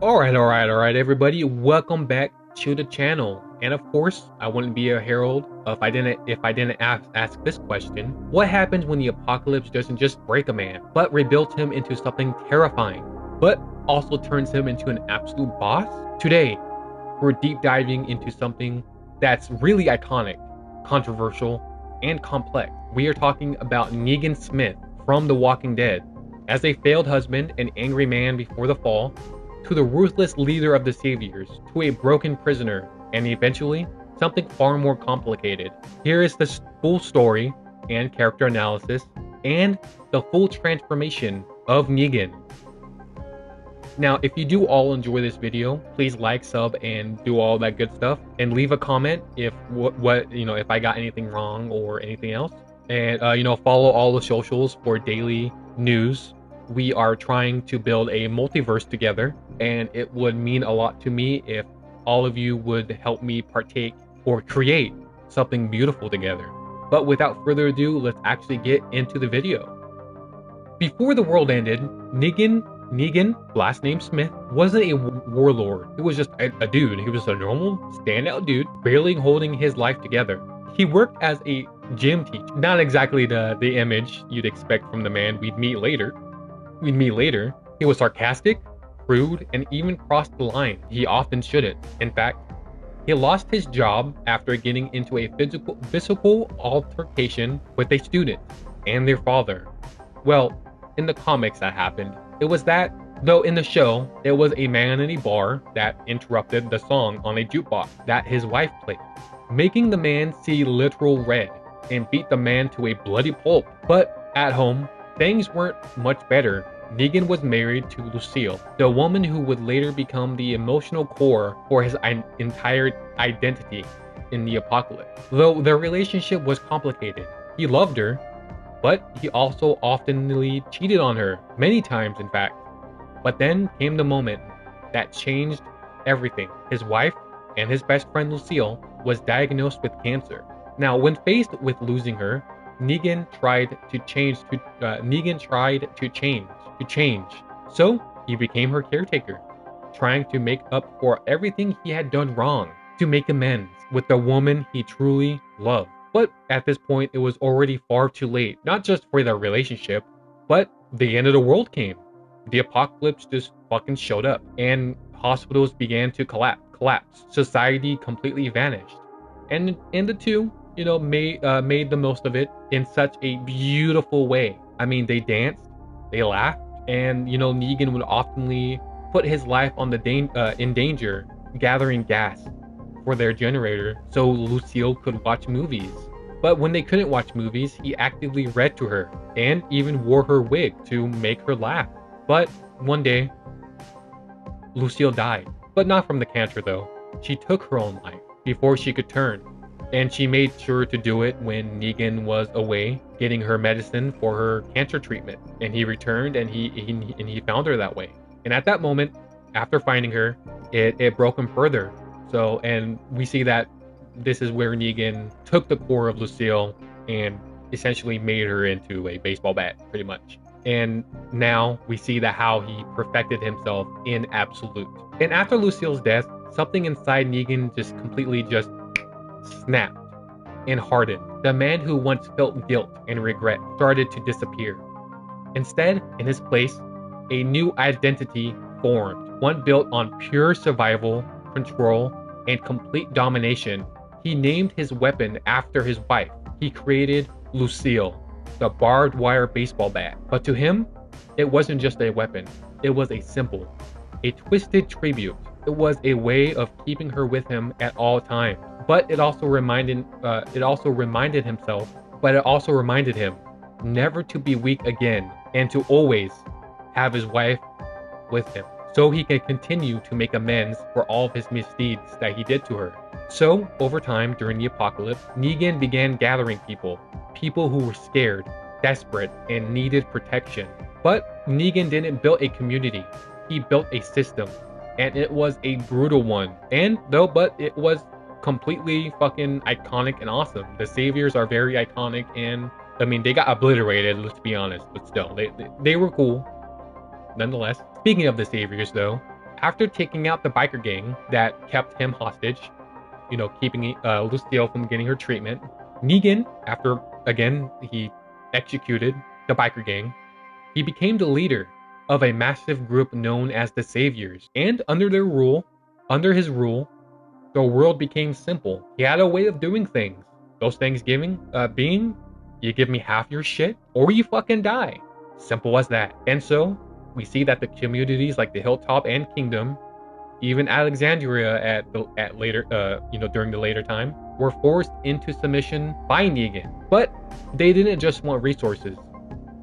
All right, everybody. Welcome back to the channel. And of course, I wouldn't be a herald if I didn't ask this question. What happens when the apocalypse doesn't just break a man, but rebuilds him into something terrifying, but also turns him into an absolute boss? Today, we're deep diving into something that's really iconic, controversial, and complex. We are talking about Negan Smith from The Walking Dead. As a failed husband and angry man before the fall, to the ruthless leader of the Saviors, to a broken prisoner, and eventually, something far more complicated. Here is the full story and character analysis, and the full transformation of Negan. Now, if you do all enjoy this video, please like, sub, and do all that good stuff, and leave a comment if if I got anything wrong or anything else, and follow all the socials for daily news. We are trying to build a multiverse together, and it would mean a lot to me if all of you would help me partake or create something beautiful together. But without further ado, let's actually get into the video. Before the world ended, Negan, last name Smith, wasn't a warlord. He was just a dude. He was a normal, standout dude, barely holding his life together. He worked as a gym teacher. Not exactly the image you'd expect from the man we'd meet later. He was sarcastic, rude, and even crossed the line he often shouldn't. In fact, he lost his job after getting into a physical altercation with a student and their father. Well, in the comics that happened. It was that, though in the show, it was a man in a bar that interrupted the song on a jukebox that his wife played, making the man see literal red and beat the man to a bloody pulp. But at home, things weren't much better. Negan was married to Lucille, the woman who would later become the emotional core for his entire identity in the apocalypse. Though their relationship was complicated, he loved her, but he also oftenly cheated on her, many times in fact. But then came the moment that changed everything. His wife and his best friend Lucille was diagnosed with cancer. Now, when faced with losing her, Negan tried to change. So he became her caretaker, trying to make up for everything he had done wrong, to make amends with the woman he truly loved. But at this point, it was already far too late, not just for their relationship, but the end of the world came. The apocalypse just fucking showed up, and hospitals began to collapse. Society completely vanished. And the two, made the most of it in such a beautiful way. I mean, they danced, they laughed, and Negan would oftenly put his life on in danger, gathering gas for their generator so Lucille could watch movies. But when they couldn't watch movies, he actively read to her and even wore her wig to make her laugh. But one day, Lucille died, but not from the cancer though. She took her own life before she could turn, and she made sure to do it when Negan was away getting her medicine for her cancer treatment. And he returned, and he found her that way. And at that moment, after finding her, it broke him further. So, and we see that this is where Negan took the core of Lucille and essentially made her into a baseball bat, pretty much. And now we see that how he perfected himself in absolute. And after Lucille's death, something inside Negan just completely snapped and hardened. The man who once felt guilt and regret started to disappear. Instead, in his place, a new identity formed, one built on pure survival, control, and complete domination. He named his weapon after his wife. He created Lucille, the barbed wire baseball bat. But to him, it wasn't just a weapon. It was a symbol, a twisted tribute. It was a way of keeping her with him at all times. But it also reminded him never to be weak again and to always have his wife with him, so he can continue to make amends for all of his misdeeds that he did to her. So, over time, during the apocalypse, Negan began gathering people who were scared, desperate, and needed protection. But Negan didn't build a community, he built a system, and it was a brutal one. But it was completely fucking iconic and awesome. The Saviors are very iconic, and I mean, they got obliterated, let's be honest, but still, they were cool. Nonetheless, speaking of the Saviors though, After taking out the biker gang that kept him hostage, keeping Lucille from getting her treatment, Negan, after again he executed the biker gang, he became the leader of a massive group known as the Saviors. And under his rule, the world became simple. He had a way of doing things. Those things being, you give me half your shit or you fucking die. Simple as that. And so we see that the communities like the Hilltop and Kingdom, even Alexandria at later during the later time, were forced into submission by Negan. But they didn't just want resources.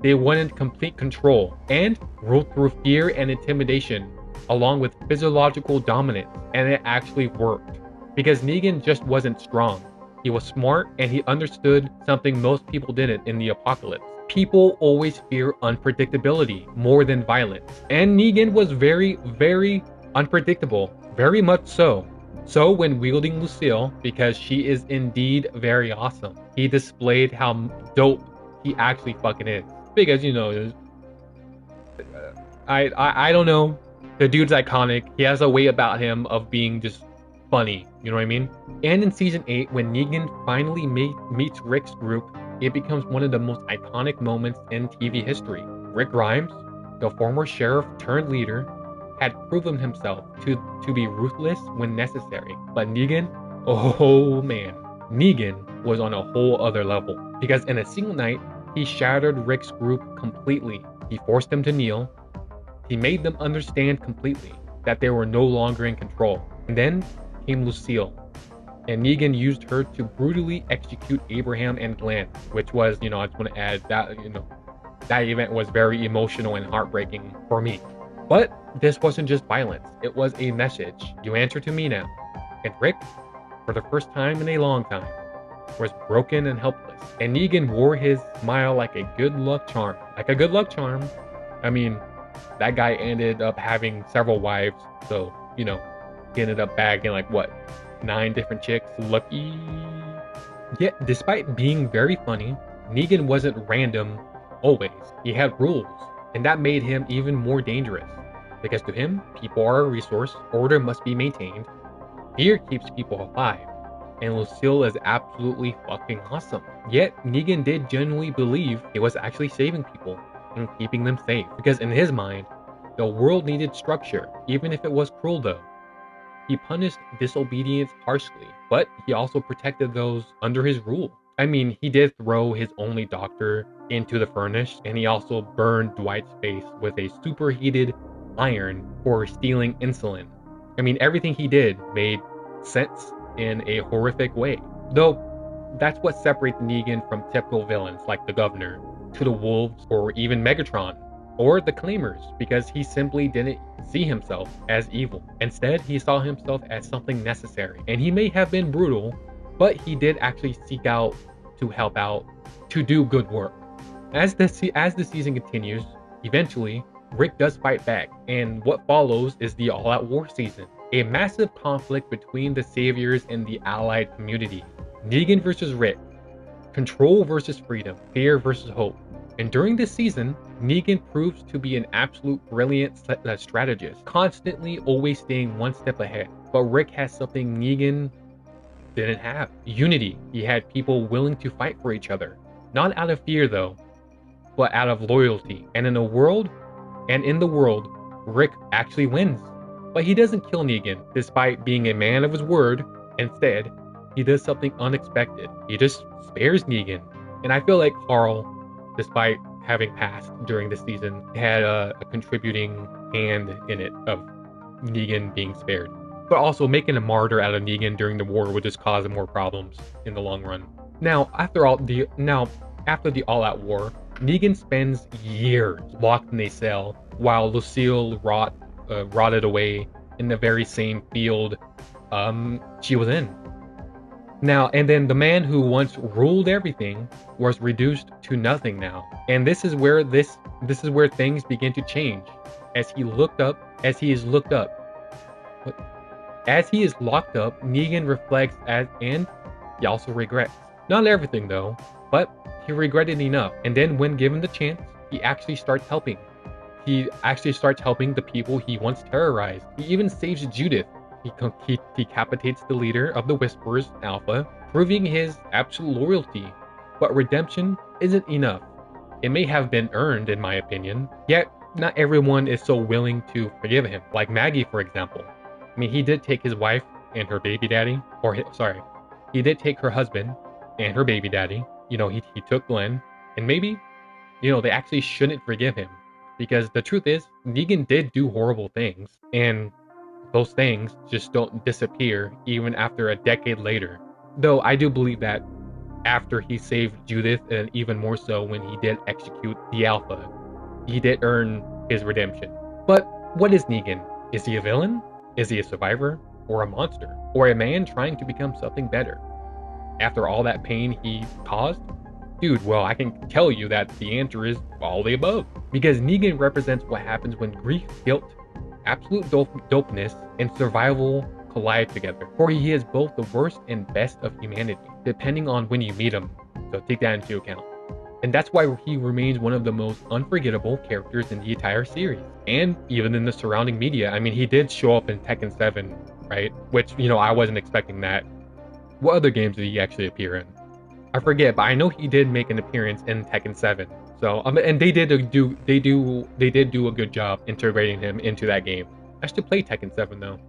They wanted complete control and ruled through fear and intimidation along with physiological dominance, and it actually worked. Because Negan just wasn't strong. He was smart and he understood something most people didn't in the apocalypse. People always fear unpredictability more than violence. And Negan was very, very unpredictable. Very much so. So when wielding Lucille, because she is indeed very awesome, he displayed how dope he actually fucking is. Because, I don't know. The dude's iconic. He has a way about him of being just funny. You know what I mean? And in season 8, when Negan finally meets Rick's group, it becomes one of the most iconic moments in TV history. Rick Grimes, the former sheriff turned leader, had proven himself to be ruthless when necessary. But Negan, oh man, Negan was on a whole other level. Because in a single night, he shattered Rick's group completely. He forced them to kneel. He made them understand completely that they were no longer in control. And then came Lucille, and Negan used her to brutally execute Abraham and Glenn, which was, I just want to add that, that event was very emotional and heartbreaking for me. But this wasn't just violence, it was a message. You answer to me now. And Rick, for the first time in a long time, was broken and helpless. And Negan wore his smile like a good luck charm. I mean, that guy ended up having several wives, so, he ended up bagging 9 different chicks. Lucky. Yet, despite being very funny, Negan wasn't random always. He had rules, and that made him even more dangerous. Because to him, people are a resource, order must be maintained, fear keeps people alive, and Lucille is absolutely fucking awesome. Yet, Negan did genuinely believe he was actually saving people and keeping them safe. Because in his mind, the world needed structure, even if it was cruel though. He punished disobedience harshly, but he also protected those under his rule. I mean, he did throw his only doctor into the furnace, and he also burned Dwight's face with a superheated iron for stealing insulin. I mean, everything he did made sense in a horrific way. Though, that's what separates Negan from typical villains like the Governor, to the Wolves, or even Megatron, or the Claimers, because he simply didn't see himself as evil. Instead, he saw himself as something necessary. And he may have been brutal, but he did actually seek out to help out, to do good work. As the season continues, eventually, Rick does fight back, and what follows is the all-out war season. A massive conflict between the Saviors and the Allied community. Negan versus Rick. Control versus freedom. Fear versus hope. And during this season, Negan proves to be an absolute brilliant strategist, constantly always staying one step ahead. But Rick has something Negan didn't have. Unity. He had people willing to fight for each other. Not out of fear though, but out of loyalty. And in the world, Rick actually wins. But he doesn't kill Negan, despite being a man of his word. Instead, he does something unexpected. He just spares Negan. And I feel like Carl, despite having passed during this season, had a contributing hand in it of Negan being spared. But also making a martyr out of Negan during the war would just cause more problems in the long run. Now, after the all-out war, Negan spends years locked in a cell while Lucille rotted away in the very same field she was in. Now, and then the man who once ruled everything was reduced to nothing now. And this is where things begin to change. As he is locked up, Negan reflects and he also regrets. Not everything though, but he regretted enough. And then when given the chance, he actually starts helping. he actually starts helping the people he once terrorized. He even saves Judith. He decapitates the leader of the Whisperers, Alpha, proving his absolute loyalty. But redemption isn't enough. It may have been earned, in my opinion, yet not everyone is so willing to forgive him. Like Maggie, for example. I mean, he did take his wife and her baby daddy, he did take her husband and her baby daddy. You know, he took Glenn, and maybe, you know, they actually shouldn't forgive him. Because the truth is, Negan did do horrible things, and those things just don't disappear even after a decade later. Though I do believe that after he saved Judith, and even more so when he did execute the Alpha, he did earn his redemption. But what is Negan? Is he a villain? Is he a survivor? Or a monster? Or a man trying to become something better? After all that pain he caused? Dude, well, I can tell you that the answer is all the above. Because Negan represents what happens when grief, guilt, absolute dopeness, and survival collide together. For he is both the worst and best of humanity, depending on when you meet him. So take that into account. And that's why he remains one of the most unforgettable characters in the entire series. And even in the surrounding media. I mean, he did show up in Tekken 7, right? Which, you know, I wasn't expecting that. What other games did he actually appear in? I forget, but I know he did make an appearance in Tekken 7. So, and they did do a good job integrating him into that game. I should play Tekken 7 though.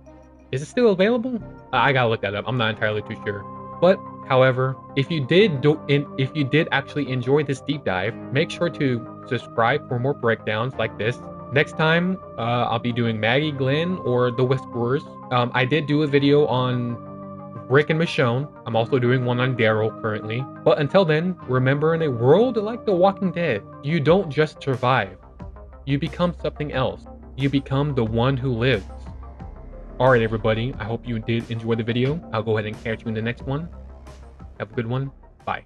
Is it still available? I gotta look that up. I'm not entirely too sure. But, however, if you did actually enjoy this deep dive, make sure to subscribe for more breakdowns like this. Next time, I'll be doing Maggie, Glenn, or the Whisperers. I did do a video on Rick and Michonne. I'm also doing one on Daryl currently. But until then, remember, in a world like The Walking Dead, you don't just survive. You become something else. You become the one who lives. Alright everybody, I hope you did enjoy the video. I'll go ahead and catch you in the next one. Have a good one. Bye.